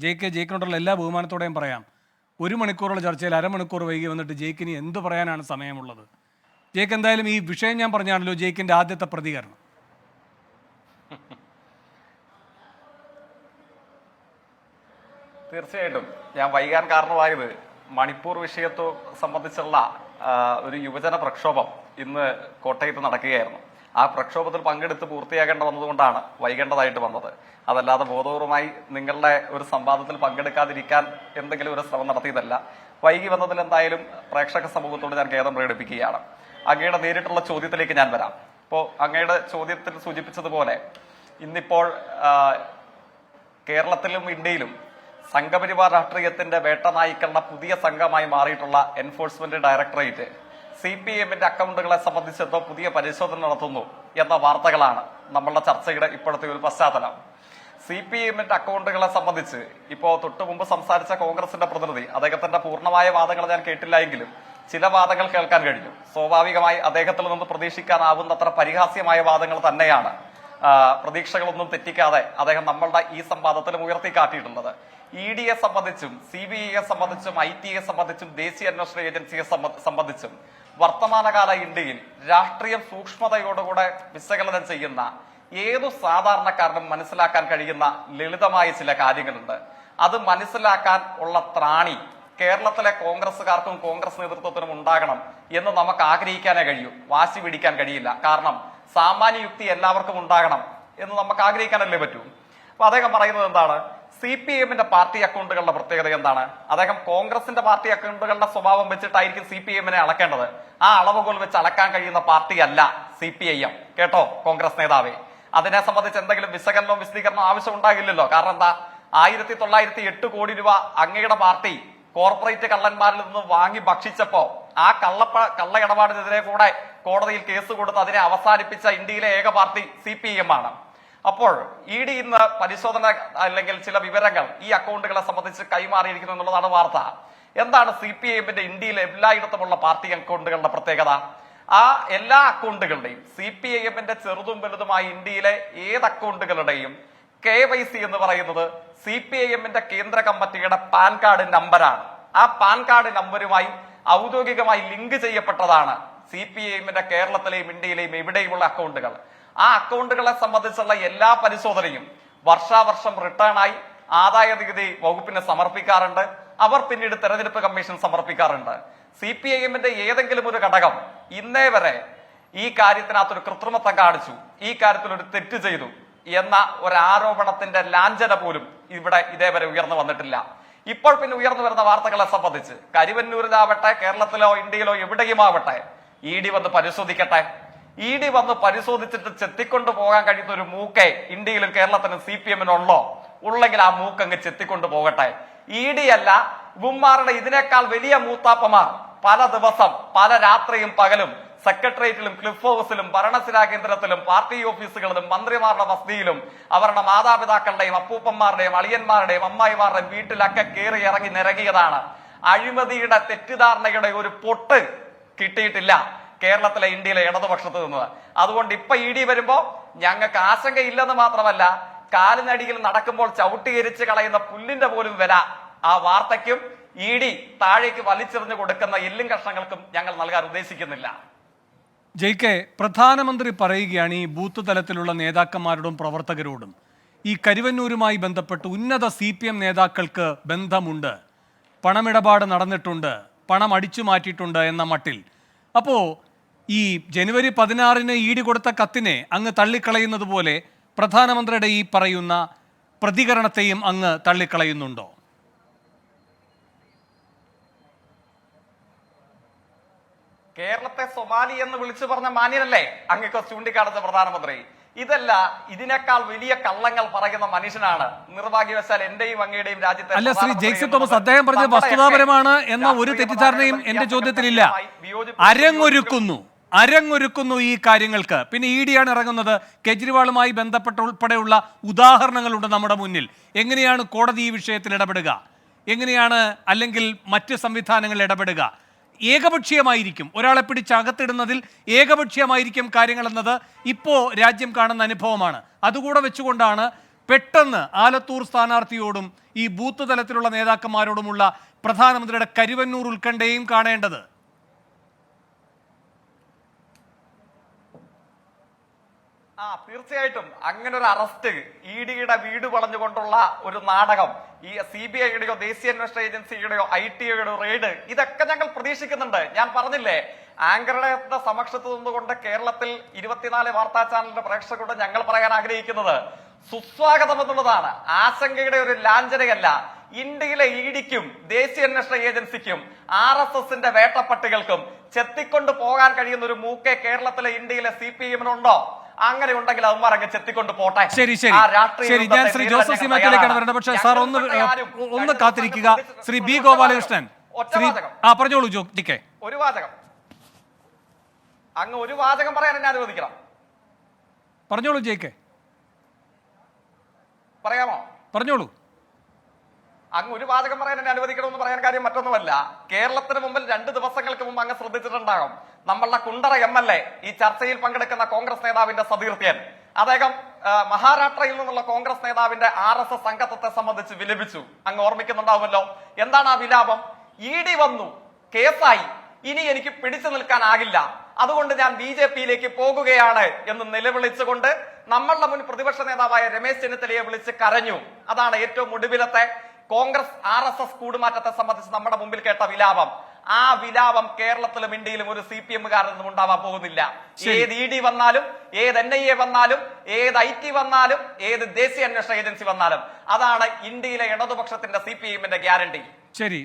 ജെയ്ക്കിനോടുള്ള എല്ലാ ബഹുമാനത്തോടെയും പറയാം, 1 മണിക്കൂറുള്ള ചർച്ചയിൽ അരമണിക്കൂർ വൈകി വന്നിട്ട് ജെയ്ക്കിന് എന്ത് പറയാനാണ് സമയമുള്ളത്? ജെയ്ക്ക് എന്തായാലും ഈ വിഷയം ഞാൻ പറഞ്ഞാണല്ലോ ജെയ്ക്കിൻ്റെ ആദ്യത്തെ പ്രതികരണം. തീർച്ചയായിട്ടും ഞാൻ വൈകാൻ കാരണമായത് മണിപ്പൂർ വിഷയത്തെ സംബന്ധിച്ചുള്ള ഒരു യുവജന പ്രക്ഷോഭം ഇന്ന് കോട്ടയത്ത് നടക്കുകയായിരുന്നു. ആ പ്രക്ഷോഭത്തിൽ പങ്കെടുത്ത് പൂർത്തിയാക്കേണ്ട വന്നതുകൊണ്ടാണ് വൈകേണ്ടതായിട്ട് വന്നത്. അതല്ലാതെ ബോധപൂർവമായി നിങ്ങളുടെ ഒരു സംവാദത്തിൽ പങ്കെടുക്കാതിരിക്കാൻ എന്തെങ്കിലും ഒരു ശ്രമം നടത്തിയതല്ല. വൈകി വന്നതിൽ എന്തായാലും പ്രേക്ഷക സമൂഹത്തോട് ഞാൻ ഖേദം പ്രകടിപ്പിക്കുകയാണ്. അങ്ങയുടെ നേരിട്ടുള്ള ചോദ്യത്തിലേക്ക് ഞാൻ വരാം. ഇപ്പോൾ അങ്ങയുടെ ചോദ്യത്തിൽ സൂചിപ്പിച്ചതുപോലെ ഇന്നിപ്പോൾ കേരളത്തിലും ഇന്ത്യയിലും സംഘപരിവാർ രാഷ്ട്രീയത്തിന്റെ വേട്ടനായ്ക്കളുടെ പുതിയ സംഘമായി മാറിയിട്ടുള്ള എൻഫോഴ്സ്മെന്റ് ഡയറക്ടറേറ്റ് CPM-ന്റെ അക്കൗണ്ടുകളെ സംബന്ധിച്ചെന്തോ പുതിയ പരിശോധന നടത്തുന്നു എന്ന വാർത്തകളാണ് നമ്മളുടെ ചർച്ചയുടെ ഇപ്പോഴത്തെ ഒരു പശ്ചാത്തലം. CPM-ന്റെ അക്കൗണ്ടുകളെ സംബന്ധിച്ച് ഇപ്പോൾ തൊട്ടു മുമ്പ് സംസാരിച്ച കോൺഗ്രസിന്റെ പ്രതിനിധി, അദ്ദേഹത്തിന്റെ പൂർണ്ണമായ വാദങ്ങൾ ഞാൻ കേട്ടില്ല എങ്കിലും ചില വാദങ്ങൾ കേൾക്കാൻ കഴിഞ്ഞു. സ്വാഭാവികമായി അദ്ദേഹത്തിൽ നിന്ന് പ്രതീക്ഷിക്കാനാവുന്നത്ര പരിഹാസ്യമായ വാദങ്ങൾ തന്നെയാണ് പ്രതീക്ഷകളൊന്നും തെറ്റിക്കാതെ അദ്ദേഹം നമ്മളുടെ ഈ സംവാദത്തിലും ഉയർത്തിക്കാട്ടിയിട്ടുള്ളത്. ED-യെ സംബന്ധിച്ചും CBI-യെ സംബന്ധിച്ചും IT-യെ സംബന്ധിച്ചും ദേശീയ അന്വേഷണ ഏജൻസിയെ സംബന്ധിച്ചും വർത്തമാനകാല ഇന്ത്യയിൽ രാഷ്ട്രീയം സൂക്ഷ്മതയോടുകൂടെ വിശകലനം ചെയ്യുന്ന ഏതു സാധാരണക്കാരനും മനസ്സിലാക്കാൻ കഴിയുന്ന ലളിതമായ ചില കാര്യങ്ങളുണ്ട്. അത് മനസ്സിലാക്കാൻ ഉള്ള ത്രാണി കേരളത്തിലെ കോൺഗ്രസുകാർക്കും കോൺഗ്രസ് നേതൃത്വത്തിനും ഉണ്ടാകണം എന്ന് നമുക്ക് ആഗ്രഹിക്കാനേ കഴിയൂ. വാശി പിടിക്കാൻ കഴിയില്ല. കാരണം സാമാന്യ യുക്തി എല്ലാവർക്കും ഉണ്ടാകണം എന്ന് നമുക്ക് ആഗ്രഹിക്കാനല്ലേ പറ്റൂ. അപ്പൊ അദ്ദേഹം പറയുന്നത് എന്താണ്? CPM-ന്റെ പാർട്ടി അക്കൗണ്ടുകളുടെ പ്രത്യേകത എന്താണ്? അദ്ദേഹം കോൺഗ്രസിന്റെ പാർട്ടി അക്കൗണ്ടുകളുടെ സ്വഭാവം വെച്ചിട്ടായിരിക്കും CPM-നെ അളക്കേണ്ടത്. ആ അളവുകൾ വെച്ച് അളക്കാൻ കഴിയുന്ന പാർട്ടിയല്ല CPIM. കേട്ടോ കോൺഗ്രസ് നേതാവേ, അതിനെ സംബന്ധിച്ച് എന്തെങ്കിലും വിശകലനവും വിശദീകരണവും ആവശ്യം ഉണ്ടാകില്ലല്ലോ. കാരണം എന്താ, 1908 കോടി രൂപ അങ്ങയുടെ പാർട്ടി കോർപ്പറേറ്റ് കള്ളന്മാരിൽ നിന്ന് വാങ്ങി ഭക്ഷിച്ചപ്പോ ആ കള്ള ഇടപാടിനെതിരെ കൂടെ കോടതിയിൽ കേസ് കൊടുത്ത് അതിനെ അവസാനിപ്പിച്ച ഇന്ത്യയിലെ ഏക പാർട്ടി CPM ആണ്. അപ്പോൾ ED ഇന്ന് പരിശോധന അല്ലെങ്കിൽ ചില വിവരങ്ങൾ ഈ അക്കൗണ്ടുകളെ സംബന്ധിച്ച് കൈമാറിയിരിക്കുന്നു എന്നുള്ളതാണ് വാർത്ത. എന്താണ് CPM-ന്റെ ഇന്ത്യയിലെ എല്ലായിടത്തുമുള്ള പാർട്ടി അക്കൗണ്ടുകളുടെ പ്രത്യേകത? ആ എല്ലാ അക്കൗണ്ടുകളുടെയും CPM-ന്റെ ചെറുതും വലുതുമായ ഇന്ത്യയിലെ ഏത് അക്കൗണ്ടുകളുടെയും KYC എന്ന് പറയുന്നത് CPM-ന്റെ കേന്ദ്ര കമ്മിറ്റിയുടെ പാൻ കാർഡ് നമ്പറാണ്. ആ പാൻ കാർഡ് നമ്പറുമായി ഔദ്യോഗികമായി ലിങ്ക് ചെയ്യപ്പെട്ടതാണ് CPM-ന്റെ കേരളത്തിലെയും ഇന്ത്യയിലെയും എവിടെയുമുള്ള അക്കൗണ്ടുകൾ. ആ അക്കൗണ്ടുകളെ സംബന്ധിച്ചുള്ള എല്ലാ പരിശോധനയും വർഷാവർഷം റിട്ടേണായി ആദായ നികുതി വകുപ്പിന് സമർപ്പിക്കാറുണ്ട്. അവർ പിന്നീട് തെരഞ്ഞെടുപ്പ് കമ്മീഷൻ സമർപ്പിക്കാറുണ്ട്. CPM-ന്റെ ഏതെങ്കിലും ഒരു ഘടകം ഇന്നേ വരെ ഈ കാര്യത്തിനകത്തൊരു കൃത്രിമത്വം കാണിച്ചു, ഈ കാര്യത്തിൽ ഒരു തെറ്റ് ചെയ്തു എന്ന ഒരു ആരോപണത്തിന്റെ ലാഞ്ചന പോലും ഇവിടെ ഇതേവരെ ഉയർന്നു വന്നിട്ടില്ല. ഇപ്പോൾ പിന്നെ ഉയർന്നു വരുന്ന വാർത്തകളെ സംബന്ധിച്ച് കരുവന്നൂരിലാവട്ടെ കേരളത്തിലോ ഇന്ത്യയിലോ എവിടെയുമാവട്ടെ ED വന്ന് പരിശോധിക്കട്ടെ. ED വന്ന് പരിശോധിച്ചിട്ട് ചെത്തിക്കൊണ്ടു പോകാൻ കഴിയുന്ന ഒരു മൂക്കേ ഇന്ത്യയിലും കേരളത്തിലും CPM-നുള്ളോ? ഉള്ളെങ്കിൽ ആ മൂക്കങ്ങ് ചെത്തിക്കൊണ്ടു പോകട്ടെ. ED അല്ല, ഇവന്മാരുടെ ഇതിനേക്കാൾ വലിയ മൂത്താപ്പമാർ പല ദിവസം പല രാത്രിയും പകലും സെക്രട്ടേറിയറ്റിലും ക്ലിഫ് ഹൗസിലും ഭരണസിരാ കേന്ദ്രത്തിലും പാർട്ടി ഓഫീസുകളിലും മന്ത്രിമാരുടെ വസതിയിലും അവരുടെ മാതാപിതാക്കളുടെയും അപ്പൂപ്പന്മാരുടെയും അളിയന്മാരുടെയും അമ്മായിമാരുടെയും വീട്ടിലൊക്കെ കയറി ഇറങ്ങി നിരങ്ങിയതാണ്. അഴിമതിയുടെ തെറ്റിദ്ധാരണയുടെ ഒരു പൊട്ട് കിട്ടിയിട്ടില്ല കേരളത്തിലെ ഇന്ത്യയിലെ ഇടതുപക്ഷത്ത് നിന്ന്. അതുകൊണ്ട് ഇപ്പൊ ED വരുമ്പോ ഞങ്ങൾക്ക് ആശങ്കയില്ലെന്ന് മാത്രമല്ല, കാലിനടിയിൽ നടക്കുമ്പോൾ ചവിട്ടിയെരിച്ച് കളയുന്ന പുല്ലിന്റെ പോലും വില ആ വാർത്തയ്ക്കും ED താഴേക്ക് വലിച്ചെറിഞ്ഞു കൊടുക്കുന്ന എല്ലും കഷ്ണങ്ങൾക്കും ഞങ്ങൾ നൽകാൻ ഉദ്ദേശിക്കുന്നില്ല. ജെയ്ക്കെ, പ്രധാനമന്ത്രി പറയുകയാണ് ഈ ബൂത്ത് തലത്തിലുള്ള നേതാക്കന്മാരോടും പ്രവർത്തകരോടും ഈ കരുവന്നൂരുമായി ബന്ധപ്പെട്ട് ഉന്നത CPM നേതാക്കൾക്ക് ബന്ധമുണ്ട്, പണമിടപാട് നടന്നിട്ടുണ്ട്, പണം അടിച്ചു മാറ്റിയിട്ടുണ്ട് എന്ന മട്ടിൽ. അപ്പോ ഈ ജനുവരി 16-ന് ED കൊടുത്ത കത്തിനെ അങ്ങ് തള്ളിക്കളയുന്നത് പോലെ പ്രധാനമന്ത്രിയുടെ ഈ പറയുന്ന പ്രതികരണത്തെയും അങ്ങ് തള്ളിക്കളയുന്നുണ്ടോ? കേരളത്തെ സൊമാലി എന്ന് വിളിച്ചു പറഞ്ഞ മാന്യനല്ലേ അങ്ങൊക്കെ ചൂണ്ടിക്കാണിച്ച പ്രധാനമന്ത്രി? ഇതല്ല, ഇതിനേക്കാൾ വലിയ കള്ളങ്ങൾ പറയുന്ന മനുഷ്യനാണ് നിർഭാഗ്യവശാൽ എന്റെയും അങ്ങയുടെയും രാജ്യത്തെ. അല്ല, ശ്രീ ജെയ്സൺ തോമസ്, അദ്ദേഹം പറഞ്ഞത് വസ്തുതാപരമാണ് എന്ന ഒരു തെറ്റിദ്ധാരണയും എന്റെ ചോദ്യത്തിലില്ല. അരങ്ങൊരുക്കുന്നു ഈ കാര്യങ്ങൾക്ക്. പിന്നെ ED-യാണ് ഇറങ്ങുന്നത്. കേജ്രിവാളുമായി ബന്ധപ്പെട്ട ഉൾപ്പെടെയുള്ള ഉദാഹരണങ്ങളുണ്ട് നമ്മുടെ മുന്നിൽ. എങ്ങനെയാണ് കോടതി ഈ വിഷയത്തിൽ ഇടപെടുക? എങ്ങനെയാണ് അല്ലെങ്കിൽ മറ്റ് സംവിധാനങ്ങൾ ഇടപെടുക? ഏകപക്ഷീയമായിരിക്കും. ഒരാളെ പിടിച്ചകത്തിടുന്നതിൽ ഏകപക്ഷീയമായിരിക്കും കാര്യങ്ങൾ എന്നത് ഇപ്പോൾ രാജ്യം കാണുന്ന അനുഭവമാണ്. അതുകൂടെ വെച്ചുകൊണ്ടാണ് പെട്ടെന്ന് ആലത്തൂർ സ്ഥാനാർത്ഥിയോടും ഈ ബൂത്ത് തലത്തിലുള്ള നേതാക്കന്മാരോടുമുള്ള പ്രധാനമന്ത്രിയുടെ കരുവന്നൂർ ഉത്കണ്ഠയും കാണേണ്ടത്? തീർച്ചയായിട്ടും അങ്ങനെ ഒരു അറസ്റ്റ് ഇഡിയുടെ വീട് വളഞ്ഞുകൊണ്ടുള്ള ഒരു നാടകം ഈ CBIയുടെയോ ദേശീയ അന്വേഷണ ഏജൻസിയുടെയോ ITയുടെ റെയ്ഡ് ഇതൊക്കെ ഞങ്ങൾ പ്രതീക്ഷിക്കുന്നുണ്ട്. ഞാൻ പറഞ്ഞില്ലേ, ആങ്കറുടെ സമക്ഷത്ത് നിന്നുകൊണ്ട് കേരളത്തിൽ 24 വാർത്താ ചാനലിന്റെ പ്രേക്ഷകരോട് ഞങ്ങൾ പറയാൻ ആഗ്രഹിക്കുന്നത് സുസ്വാഗതം എന്നുള്ളതാണ്. ആശങ്കയുടെ ഒരു ലാഞ്ചനയല്ല. ഇന്ത്യയിലെ ഇഡിക്കും ദേശീയ അന്വേഷണ ഏജൻസിക്കും RSSന്റെ വേട്ടപ്പട്ടികൾക്കും ചെത്തിക്കൊണ്ട് പോകാൻ കഴിയുന്ന ഒരു മൂക്കെ കേരളത്തിലെ ഇന്ത്യയിലെ CPMനുണ്ടോ? അങ്ങനെ ഉണ്ടെങ്കിൽ അവന്മാരൊക്കെ ചെത്തിക്കൊണ്ട് പോട്ടെ. ശരി ശരി ശരി, ഞാൻ ശ്രീ ജോസഫ് സി മാത്യുവിലേക്കാണ് വരേണ്ടത്. പക്ഷേ സാർ ഒന്ന് കാത്തിരിക്കുക. ശ്രീ B ഗോപാലകൃഷ്ണൻ, പറഞ്ഞോളൂ. ജിക്കെ, ഒരു വാചകം, അങ്ങ് ഒരു വാചകം പറയാൻ എന്നെ അനുവദിക്കണം. പറഞ്ഞോളൂ ജയിക്കെ, പറയാമോ? പറഞ്ഞോളൂ. അങ്ങ് ഒരു വാചകം പറയാൻ എന്നെ അനുവദിക്കണമെന്ന് പറയാൻ കാര്യം മറ്റൊന്നുമല്ല. കേരളത്തിന് മുമ്പിൽ 2 ദിവസങ്ങൾക്ക് മുമ്പ് അങ്ങ് ശ്രദ്ധിച്ചിട്ടുണ്ടാകും, നമ്മളുടെ കുണ്ടറ MLA ഈ ചർച്ചയിൽ പങ്കെടുക്കുന്ന കോൺഗ്രസ് നേതാവിന്റെ സതീർത്ഥ്യൻ, അദ്ദേഹം മഹാരാഷ്ട്രയിൽ നിന്നുള്ള കോൺഗ്രസ് നേതാവിന്റെ RSS അംഗത്വത്തെ സംബന്ധിച്ച് വിലപിച്ചു. അങ്ങ് ഓർമ്മിക്കുന്നുണ്ടാവുമല്ലോ. എന്താണ് ആ വിലാപം? ED വന്നു, കേസായി, ഇനി എനിക്ക് പിടിച്ചു നിൽക്കാനാകില്ല, അതുകൊണ്ട് ഞാൻ BJPയിലേക്ക് പോകുകയാണ് എന്ന് നിലവിളിച്ചുകൊണ്ട് നമ്മളുടെ മുൻ പ്രതിപക്ഷ നേതാവായ രമേശ് ചെന്നിത്തലയെ വിളിച്ച് കരഞ്ഞു. അതാണ് ഏറ്റവും ഒടുവിലത്തെ കോൺഗ്രസ് RSS കൂടുമാറ്റത്തെ സംബന്ധിച്ച് നമ്മുടെ മുമ്പിൽ കേട്ട വിലാപം. ആ വിലാപം കേരളത്തിലും ഇന്ത്യയിലും ഒരു CPMകാരനും ഉണ്ടാവാൻ പോകുന്നില്ല. ഏത് ED വന്നാലും, ഏത് NIA വന്നാലും, ഏത് IT വന്നാലും, ഏത് ദേശീയ അന്വേഷണ ഏജൻസി വന്നാലും, അതാണ് ഇന്ത്യയിലെ ഇടതുപക്ഷത്തിന്റെ CPMന്റെ ഗ്യാരണ്ടി. ശരി.